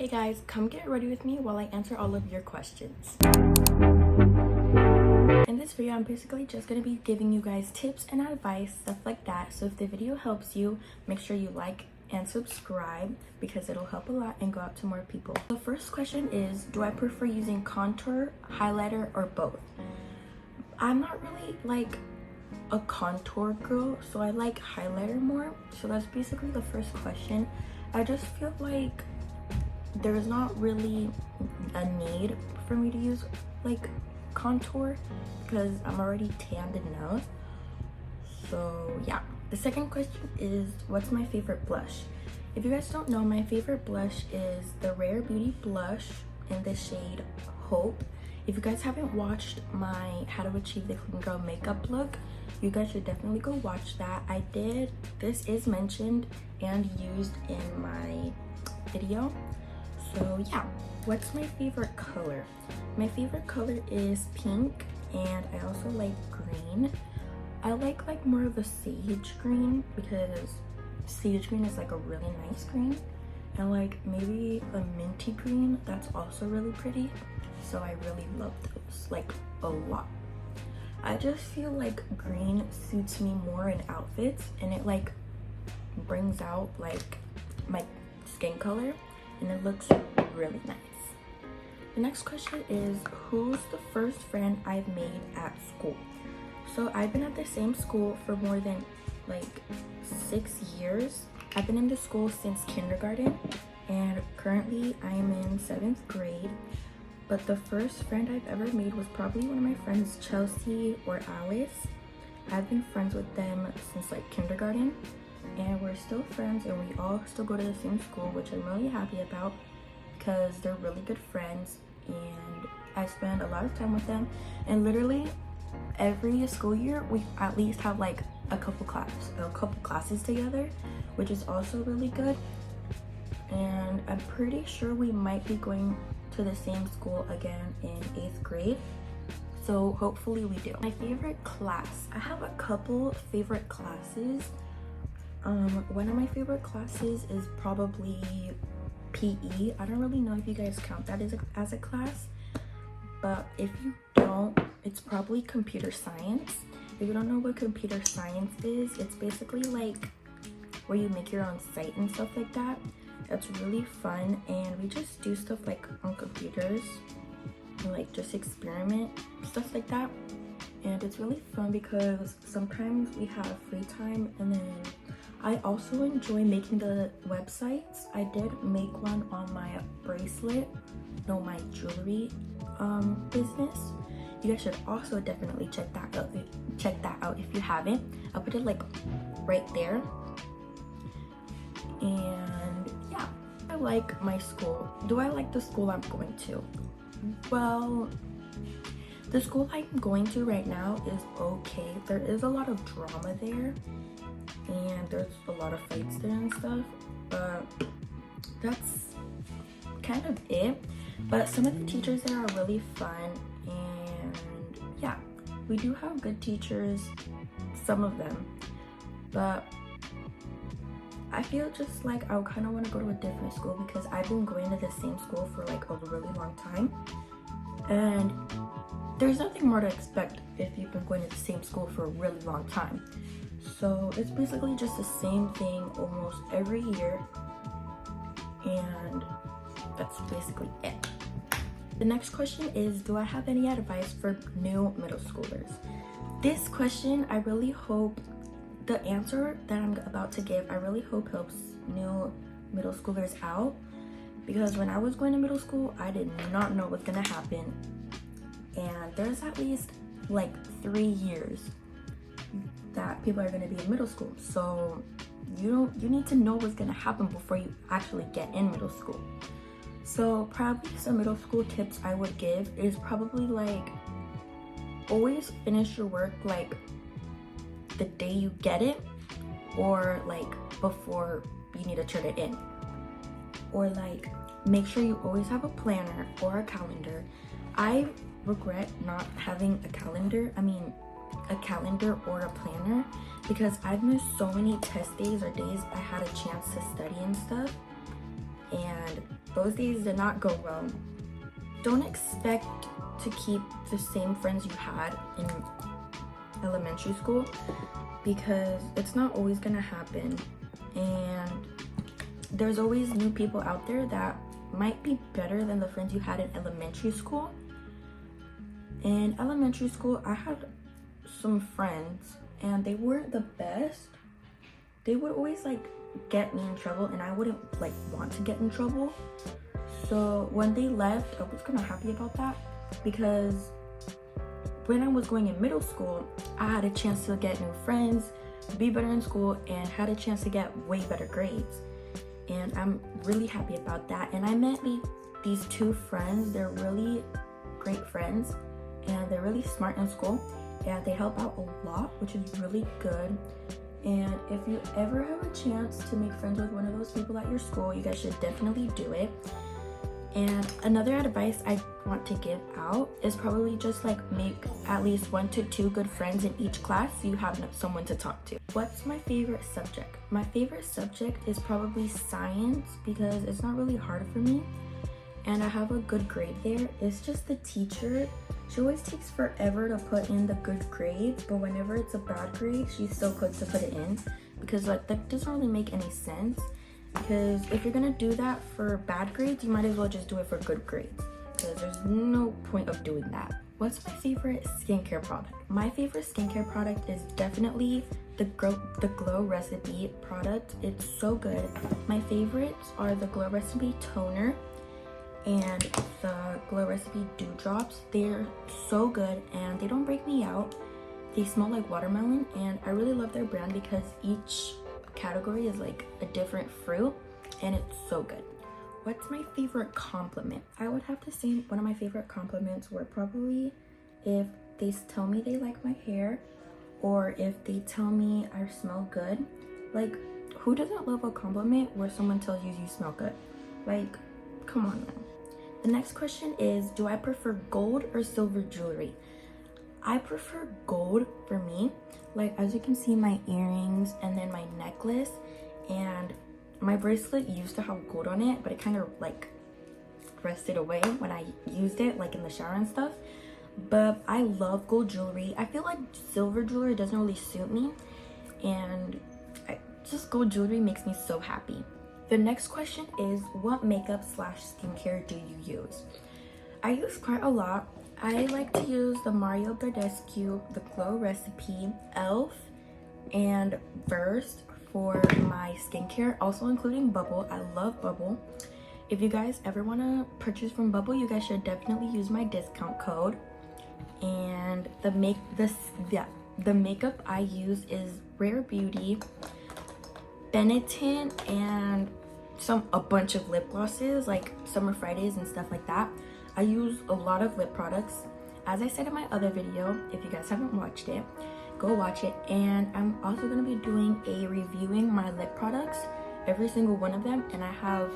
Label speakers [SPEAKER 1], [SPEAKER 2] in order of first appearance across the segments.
[SPEAKER 1] Hey guys, come get ready with me while I answer all of your questions. In this video, I'm basically just going to be giving you guys tips and advice, stuff like that. So if the video helps you, make sure you like and subscribe because it'll help a lot and go out to more people. The first question is, do I prefer using contour, highlighter, or both? I'm not really like a contour girl, so I like highlighter more. So that's basically the first question. I just feel like there's not really a need for me to use like contour because I'm already tanned enough. So yeah. The second question is, what's my favorite blush? If you guys don't know, my favorite blush is the Rare Beauty blush in the shade Hope. If you guys haven't watched my How to Achieve the Clean Girl makeup look, you guys should definitely go watch that. This is mentioned and used in my video. So yeah, what's my favorite color? My favorite color is pink, and I also like green. I like more of a sage green because sage green is like a really nice green, and like maybe a minty green that's also really pretty. So I really love those like a lot. I just feel like green suits me more in outfits, and it like brings out like my skin color, and it looks really nice. The next question is, who's the first friend I've made at school? So I've been at the same school for more than like 6 years. I've been in the school since kindergarten, and currently I am in 7th grade. But the first friend I've ever made was probably one of my friends, Chelsea or Alice. I've been friends with them since like kindergarten, and we're still friends, and we all still go to the same school, which I'm really happy about because they're really good friends and I spend a lot of time with them. And literally every school year we at least have like a couple classes together, which is also really good. And I'm pretty sure we might be going to the same school again in 8th grade, so hopefully we do. My favorite class, I have a couple favorite classes. One of my favorite classes is probably PE. I don't really know if you guys count that as a class, but if you don't, it's probably computer science. If you don't know what computer science is, it's basically like where you make your own site and stuff like that. That's really fun, and we just do stuff like on computers and like just experiment, stuff like that. And it's really fun because sometimes we have free time, and then I also enjoy making the websites. I did make one on my bracelet, my jewelry business. You guys should also definitely check that out if you haven't. I'll put it like right there. And yeah, I like my school. Do I like the school I'm going to? Well, the school I'm going to right now is okay. There is a lot of drama there, and there's a lot of fights there and stuff, but that's kind of it. But some of the teachers there are really fun, and yeah, we do have good teachers, some of them, but I feel just like I kind of want to go to a different school because I've been going to the same school for like a really long time, and there's nothing more to expect if you've been going to the same school for a really long time. So it's basically just the same thing almost every year, and that's basically it. The next question is, do I have any advice for new middle schoolers? This question, I really hope the answer that I'm about to give, I really hope helps new middle schoolers out, because when I was going to middle school, I did not know what's gonna happen, and there's at least like 3 years that people are going to be in middle school, so you need to know what's going to happen before you actually get in middle school. So probably some middle school tips I would give is probably like, always finish your work like the day you get it, or like before you need to turn it in, or like make sure you always have a planner or a calendar. I regret not having a calendar or a planner because I've missed so many test days or days I had a chance to study and stuff, and those days did not go well. Don't expect to keep the same friends you had in elementary school, because it's not always gonna happen, and there's always new people out there that might be better than the friends you had in elementary school. In elementary school, I had some friends and they weren't the best. They would always like get me in trouble, and I wouldn't like want to get in trouble. So when they left, I was kind of happy about that, because when I was going in middle school, I had a chance to get new friends, be better in school, and had a chance to get way better grades. And I'm really happy about that. And I met these two friends. They're really great friends, and they're really smart in school, and they help out a lot, which is really good. And if you ever have a chance to make friends with one of those people at your school, you guys should definitely do it. And another advice I want to give out is probably just like make at least 1 to 2 good friends in each class so you have someone to talk to. What's my favorite subject? My favorite subject is probably science, because it's not really hard for me and I have a good grade there. It's just the teacher. She always takes forever to put in the good grades, but whenever it's a bad grade, she's so quick to put it in, because like that doesn't really make any sense. Because if you're gonna do that for bad grades, you might as well just do it for good grades, because there's no point of doing that. What's my favorite skincare product? My favorite skincare product is definitely the Glow Recipe product. It's so good. My favorites are the Glow Recipe toner and the Glow Recipe dew drops. They're so good and they don't break me out. They smell like watermelon, and I really love their brand because each category is like a different fruit, and it's so good. What's my favorite compliment? I would have to say one of my favorite compliments were probably if they tell me they like my hair, or if they tell me I smell good. Like, who doesn't love a compliment where someone tells you you smell good? Like, come on now. The next question is, do I prefer gold or silver jewelry? I prefer gold for me. Like, as you can see, my earrings and then my necklace and my bracelet used to have gold on it, but it kind of like rusted away when I used it, like in the shower and stuff. But I love gold jewelry. I feel like silver jewelry doesn't really suit me, and just gold jewelry makes me so happy. The next question is, what makeup / skincare do you use? I use quite a lot. I like to use the Mario Badescu, the Glow Recipe, e.l.f., and Burst for my skincare, also including Bubble. I love Bubble. If you guys ever want to purchase from Bubble, you guys should definitely use my discount code. And the makeup I use is Rare Beauty, Benetton, and a bunch of lip glosses like Summer Fridays and stuff like that. I use a lot of lip products. As I said in my other video, if you guys haven't watched it, go watch it. And I'm also going to be doing a reviewing my lip products, every single one of them, and I have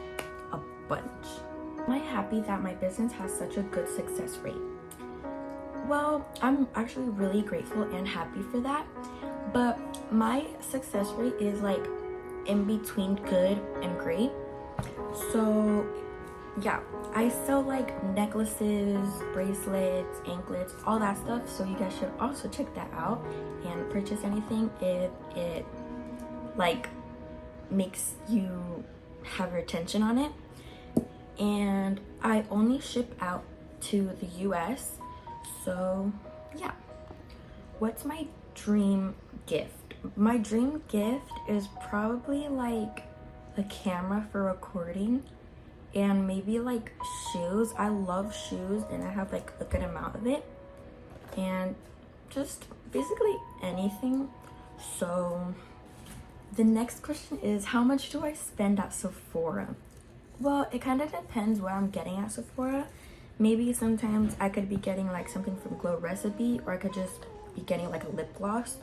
[SPEAKER 1] a bunch. Am I happy that my business has such a good success rate? Well, I'm actually really grateful and happy for that, but my success rate is like in between good and great. So yeah, I sell like necklaces, bracelets, anklets, all that stuff, so you guys should also check that out and purchase anything if it like makes you have your attention on it. And I only ship out to the US, so yeah. What's my dream gift? My dream gift is probably like a camera for recording, and maybe like shoes. I love shoes and I have like a good amount of it, and just basically anything. So the next question is, how much do I spend at Sephora? Well, it kind of depends what I'm getting at Sephora. Maybe sometimes I could be getting like something from Glow Recipe, or I could just be getting like a lip gloss,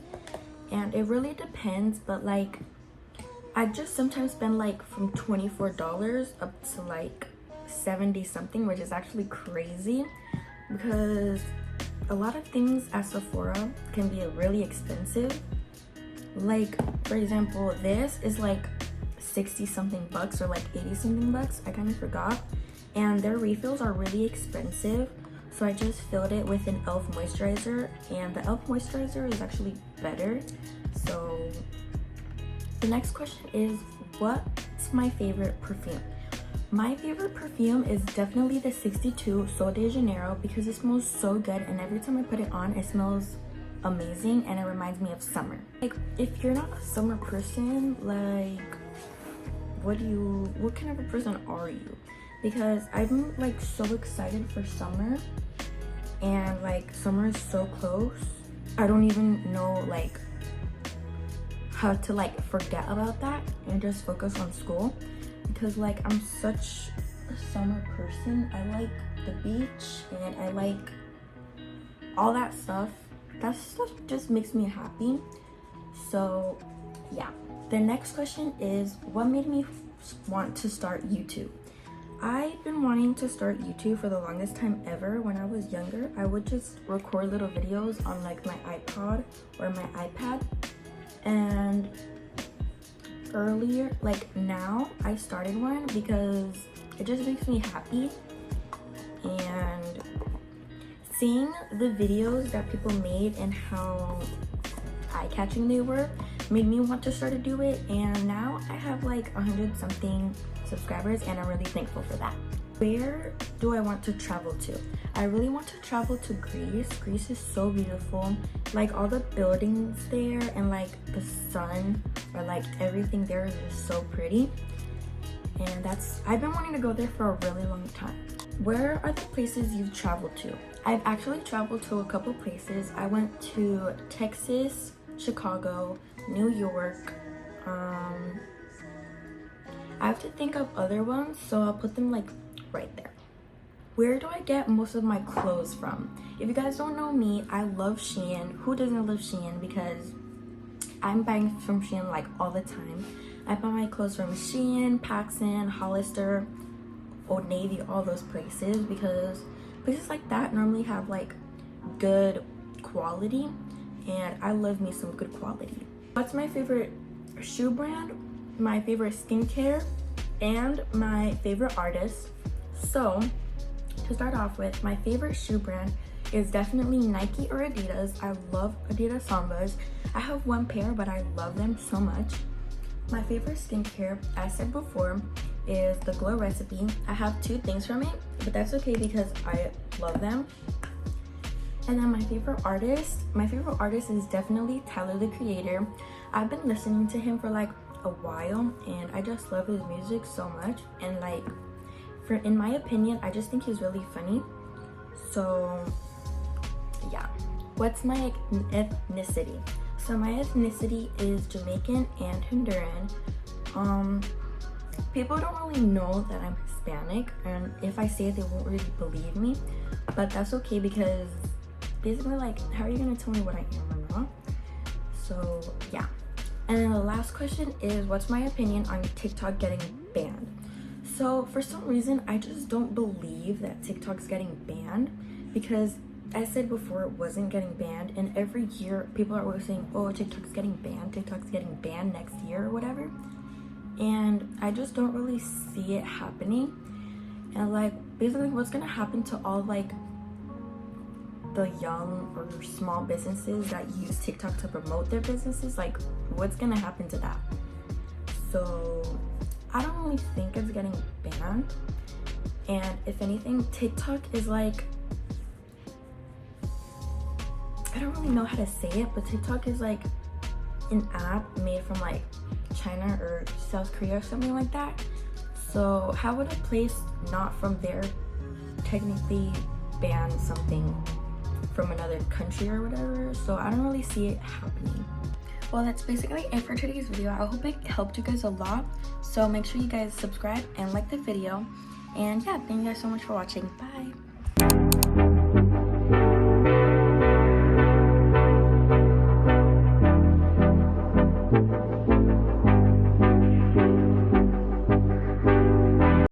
[SPEAKER 1] and it really depends. But like, I just sometimes spend like from $24 up to like 70 something, which is actually crazy because a lot of things at Sephora can be really expensive. Like, for example, this is like 60 something bucks or like 80 something bucks. I kind of forgot. And their refills are really expensive. So I just filled it with an e.l.f. moisturizer, and the e.l.f. moisturizer is actually better. So the next question is, what's my favorite perfume? My favorite perfume is definitely the 62 Sol de Janeiro because it smells so good, and every time I put it on, it smells amazing and it reminds me of summer. Like, if you're not a summer person, like, what kind of a person are you? Because I'm like so excited for summer, and like summer is so close. I don't even know like how to like forget about that and just focus on school, because like I'm such a summer person. I like the beach and I like all that stuff. That stuff just makes me happy. So yeah, the next question is, what made me want to start YouTube? I've been wanting to start YouTube for the longest time ever. When I was younger, I would just record little videos on like my iPod or my iPad. And earlier, like now, I started one because it just makes me happy. And seeing the videos that people made and how eye-catching they were made me want to start to do it. And now I have like 100 something subscribers, and I'm really thankful for that. Where do I want to travel to? I really want to travel to Greece. Greece is so beautiful. Like all the buildings there and like the sun, or like everything there is just so pretty. And I've been wanting to go there for a really long time. Where are the places you've traveled to? I've actually traveled to a couple places. I went to Texas, Chicago, New York. I have to think of other ones, so I'll put them like right there. Where do I get most of my clothes from? If you guys don't know me, I love Shein. Who doesn't love Shein? Because I'm buying from Shein like all the time. I buy my clothes from Shein, Paxson, Hollister, Old Navy, all those places, because places like that normally have like good quality, and I love me some good quality. What's my favorite shoe brand, my favorite skincare, and my favorite artist? So to start off with, my favorite shoe brand is definitely Nike or Adidas. I love Adidas Sambas. I have one pair, but I love them so much. My favorite skincare, as I said before, is the Glow Recipe. I have 2 things from it, but that's okay because I love them. And then my favorite artist is definitely Tyler, the Creator. I've been listening to him for like a while, and I just love his music so much. And like, in my opinion, I just think he's really funny. So yeah. What's my ethnicity? So my ethnicity is Jamaican and Honduran. People don't really know that I'm Hispanic, and if I say it, they won't really believe me, but that's okay, because basically, like, how are you gonna tell me what I am or not? So yeah. And then the last question is, what's my opinion on TikTok getting banned? So for some reason, I just don't believe that TikTok's getting banned, because I said before, it wasn't getting banned, and every year people are always saying, oh, TikTok's getting banned next year or whatever. And I just don't really see it happening. And like, basically what's gonna happen to all like the young or small businesses that use TikTok to promote their businesses? Like, what's gonna happen to that? So I don't really think it's getting banned. And if anything, TikTok is like, I don't really know how to say it, but TikTok is like an app made from like China or South Korea or something like that. So how would a place not from there technically ban something from another country or whatever? So I don't really see it happening. Well, that's basically it for today's video. I hope it helped you guys a lot. So make sure you guys subscribe and like the video. And yeah, thank you guys so much for watching. Bye.